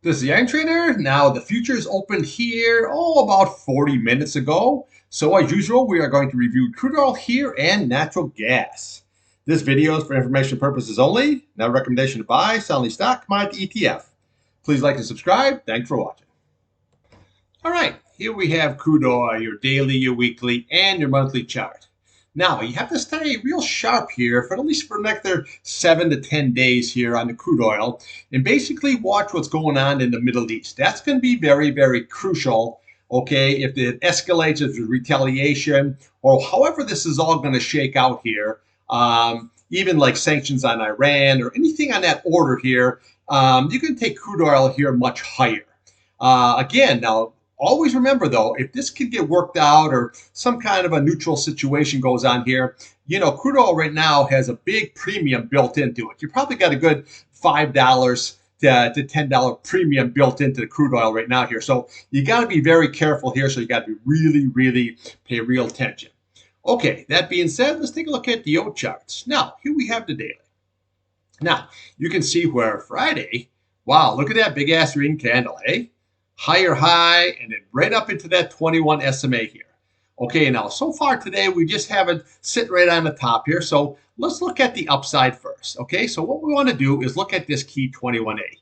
This is the Irontrader. Now the futures opened here, about 40 minutes ago. So as usual, we are going to review crude oil here and natural gas. This video is for information purposes only. Not a recommendation to buy, sell any stock, commodity, ETF. Please like and subscribe. Thanks for watching. All right, here we have crude oil, your daily, your weekly, and your monthly chart. Now, you have to stay real sharp here for at least for the next 7 to 10 days here on the crude oil and basically watch what's going on in the Middle East. That's going to be very, very crucial, okay, if it escalates as retaliation or however this is all going to shake out here, even like sanctions on Iran or anything on that order here, you can take crude oil here much higher. Again, now, always remember, though, if this could get worked out or some kind of a neutral situation goes on here, crude oil right now has a big premium built into it. You probably got a good $5 to $10 premium built into the crude oil right now here. So you got to be very careful here. So you got to be really, really pay real attention. Okay, that being said, let's take a look at the O charts. Now, here we have the daily. Now, you can see where Friday, wow, look at that big ass green candle, eh? Higher high, and then right up into that 21 SMA here. Okay, now so far today, we just have it sit right on the top here. So let's look at the upside first. Okay, so what we want to do is look at this key 21A.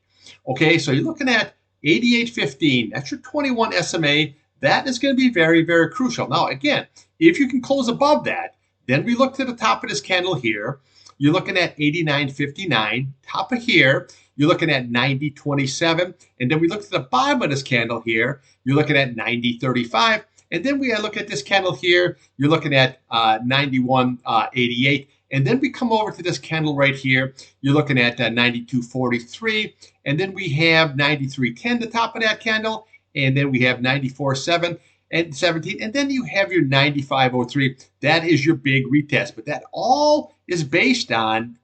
Okay, so you're looking at 88.15. That's your 21 SMA. That is going to be very, very crucial. Now, again, if you can close above that, then we look to the top of this candle here. You're looking at 89.59, top of here. You're looking at 90.27. And then we look at the bottom of this candle here. You're looking at 90.35. And then we look at this candle here. You're looking at 91.88. And then we come over to this candle right here. You're looking at 92.43. And then we have 93.10, the top of that candle. And then we have 94.7 and 17. And then you have your 95.03. That is your big retest. But that all is based on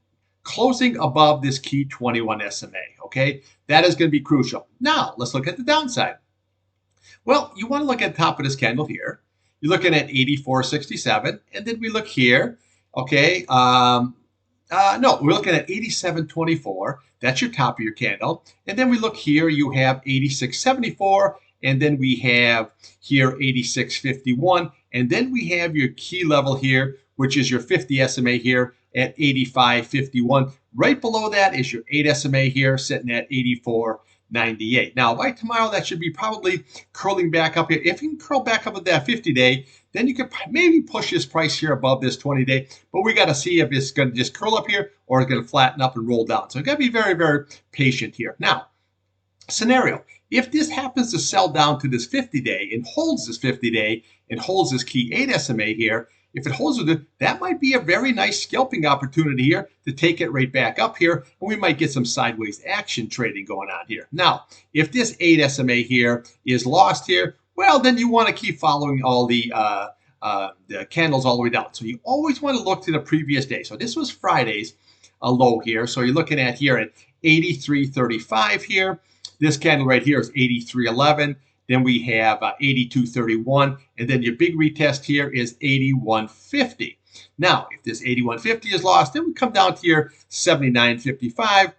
closing above this key 21 SMA, okay? That is going to be crucial. Now, let's look at the downside. Well, you want to look at the top of this candle here. You're looking at 84.67, and then we look here, okay? No, we're looking at 87.24. That's your top of your candle. And then we look here, you have 86.74, and then we have here 86.51, and then we have your key level here, which is your 50 SMA here at 85.51. Right below that is your 8 SMA here sitting at 84.98. Now, by tomorrow, that should be probably curling back up here. If you can curl back up at that 50-day, then you could maybe push this price here above this 20-day. But we got to see if it's going to just curl up here or it's going to flatten up and roll down. So you got to be very, very patient here. Now, scenario. If this happens to sell down to this 50-day and holds this 50-day and holds this key 8 SMA here, if it holds with it, that might be a very nice scalping opportunity here to take it right back up here, and we might get some sideways action trading going on here. Now, if this 8 SMA here is lost here, well, then you want to keep following all the candles all the way down. So you always want to look to the previous day. So this was Friday's low here. So you're looking at here at 83.35 here. This candle right here is 83.11. Then we have 82.31, and then your big retest here is 81.50. Now, if this 81.50 is lost, then we come down to your 79.55,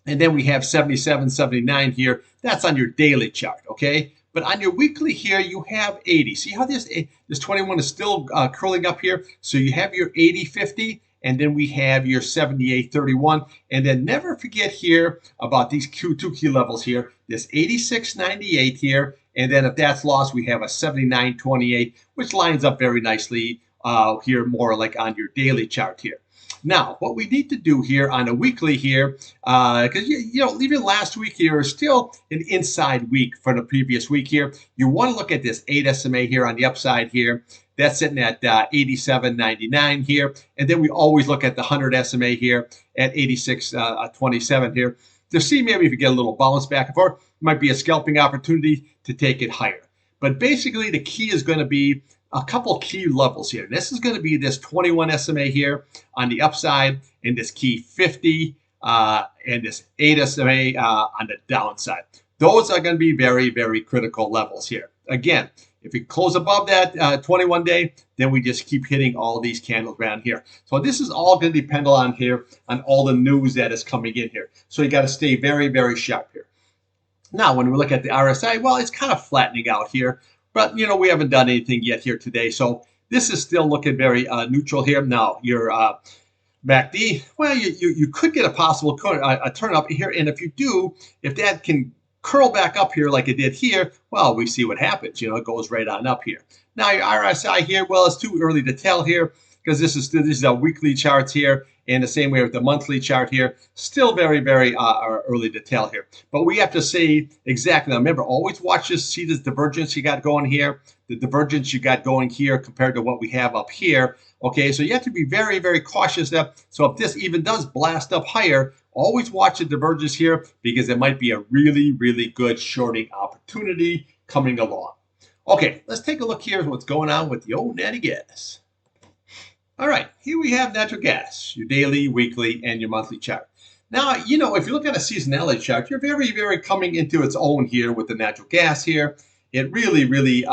and then we have 77.79 here. That's on your daily chart, okay? But on your weekly here, you have 80. See how this 21 is still curling up here? So you have your 80.50. And then we have your 78.31. And then never forget here about these two key levels here, this 86.98 here. And then if that's lost, we have a 79.28, which lines up very nicely here, more like on your daily chart here. Now, what we need to do here on a weekly here, because, even last week here is still an inside week from the previous week here. You want to look at this 8 SMA here on the upside here. That's sitting at 87.99 here. And then we always look at the 100 SMA here at 86.27 here to see maybe if you get a little bounce back and forth. It might be a scalping opportunity to take it higher. But basically, the key is going to be a couple key levels here. This is going to be this 21 SMA here on the upside and this key 50 and this 8 SMA on the downside. Those are going to be very, very critical levels here. Again, if we close above that 21 day, then we just keep hitting all these candles around here. So this is all going to depend on all the news that is coming in here. So you got to stay very, very sharp here. Now, when we look at the RSI, well, it's kind of flattening out here, but we haven't done anything yet here today. So this is still looking very neutral here. Now, your MACD, well, you could get a possible a turn up here. And if you do, if that can curl back up here like it did here, well, we see what happens. It goes right on up here. Now, your RSI here, well, it's too early to tell here because this is a weekly charts here. And the same way with the monthly chart here, still very, very early to tell here. But we have to see exactly. Now, remember, always watch this, see this divergence you got going here, the divergence you got going here compared to what we have up here. Okay, so you have to be very, very cautious there. So if this even does blast up higher, always watch the divergence here because it might be a really, really good shorting opportunity coming along. Okay, let's take a look here at what's going on with the old natty gas. All right, here we have natural gas, your daily, weekly, and your monthly chart. Now, if you look at a seasonality chart, you're very, very coming into its own here with the natural gas here. It really, really,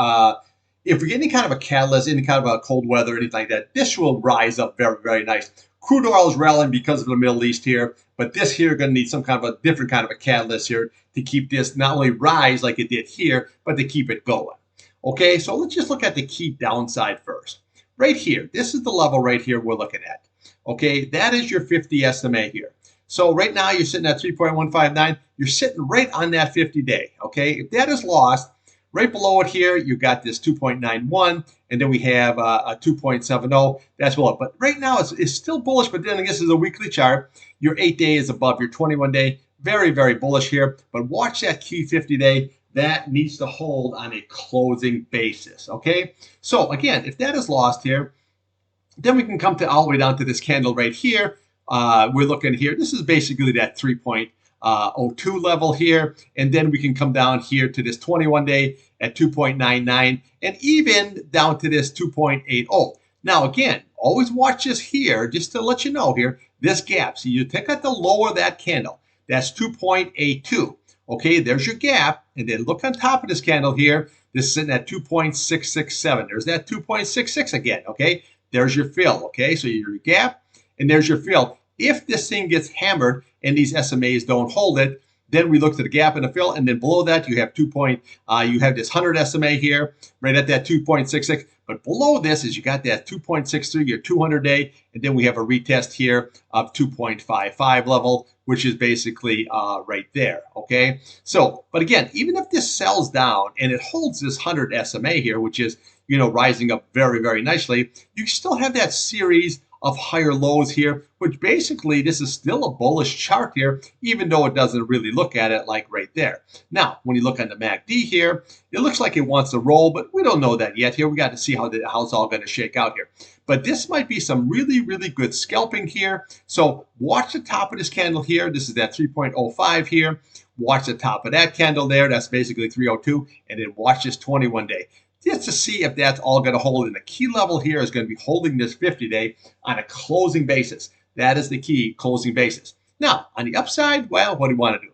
if we get any kind of a catalyst, any kind of a cold weather, anything like that, this will rise up very, very nice. Crude oil is rallying because of the Middle East here, but this here going to need some kind of a different kind of a catalyst here to keep this not only rise like it did here, but to keep it going. Okay, so let's just look at the key downside first. Right here, this is the level right here we're looking at. Okay, that is your 50 SMA here. So right now you're sitting at 3.159. You're sitting right on that 50-day. Okay, if that is lost, right below it here, you got this 2.91, and then we have a 2.70. That's below. But right now it's still bullish, but then this is a weekly chart. Your 8-day is above your 21-day. Very, very bullish here. But watch that key 50-day. That needs to hold on a closing basis, okay? So again, if that is lost here, then we can come to all the way down to this candle right here. We're looking here. This is basically that 3.02 level here. And then we can come down here to this 21-day at 2.99 and even down to this 2.80. Now, again, always watch this here, just to let you know here, this gap. So you take out the lower of that candle. That's 2.82. Okay, there's your gap. And then look on top of this candle here. This is sitting at 2.667. There's that 2.66 again, okay? There's your fill, okay? So your gap, and there's your fill. If this thing gets hammered and these SMAs don't hold it, then we look to the gap and the fill, and then below that you have you have this 100 SMA here, right at that 2.66. But below this is you got that 2.63, your 200-day, and then we have a retest here of 2.55 level, which is basically right there, okay? So, but again, even if this sells down and it holds this 100 SMA here, which is, rising up very, very nicely, you still have that series of higher lows here, which basically this is still a bullish chart here, even though it doesn't really look at it like right there. Now, when you look on the MACD here, it looks like it wants to roll, but we don't know that yet here. We got to see how it's all going to shake out here. But this might be some really, really good scalping here. So watch the top of this candle here. This is that 3.05 here. Watch the top of that candle there. That's basically 302. And then watch this 21-day. Just to see if that's all going to hold. And the key level here is going to be holding this 50-day on a closing basis. That is the key, closing basis. Now, on the upside, well, what do you want to do?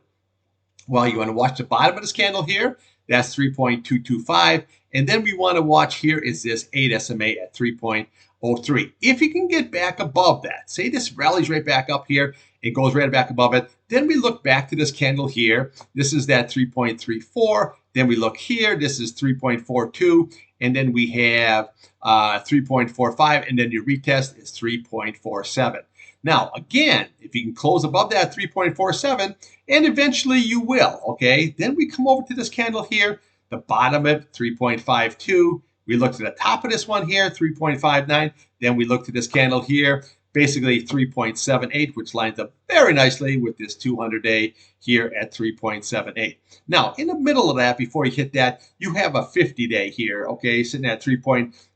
Well, you want to watch the bottom of this candle here. That's 3.225. And then we want to watch here is this 8 SMA at 3.03. If you can get back above that, say this rallies right back up here, it goes right back above it, then we look back to this candle here. This is that 3.34. Then we look here, this is 3.42, and then we have 3.45, and then your retest is 3.47. Now, again, if you can close above that 3.47, and eventually you will, okay, then we come over to this candle here, the bottom of 3.52. We look to the top of this one here, 3.59. Then we look to this candle here, basically 3.78, which lines up very nicely with this 200-day here at 3.78. Now, in the middle of that, before you hit that, you have a 50-day here, okay, sitting at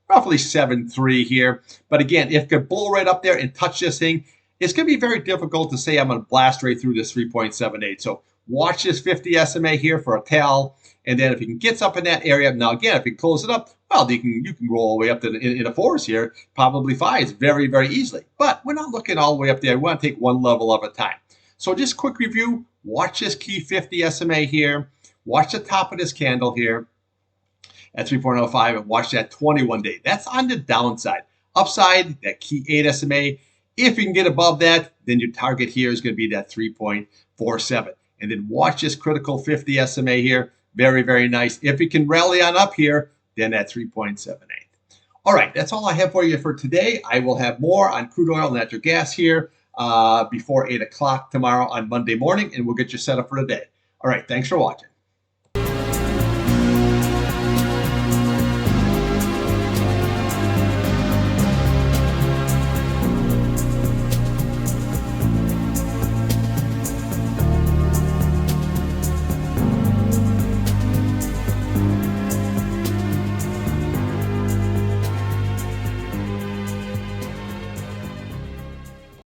roughly 73 here. But again, if it could blow right up there and touch this thing, it's going to be very difficult to say I'm going to blast right through this 3.78. So watch this 50 SMA here for a tail. And then if it can get up in that area, now again, if you close it up, well, you can roll all the way up to in the fours here, probably fives very, very easily. But we're not looking all the way up there. We want to take one level at a time. So just quick review, watch this key 50 SMA here. Watch the top of this candle here at 3.05 and watch that 21-day. That's on the downside. Upside, that key 8 SMA. If you can get above that, then your target here is going to be that 3.47. and then watch this critical 50 SMA here. Very, very nice. If it can rally on up here, then at 3.78. All right, that's all I have for you for today. I will have more on crude oil and natural gas here before 8 o'clock tomorrow on Monday morning, and we'll get you set up for the day. All right, thanks for watching.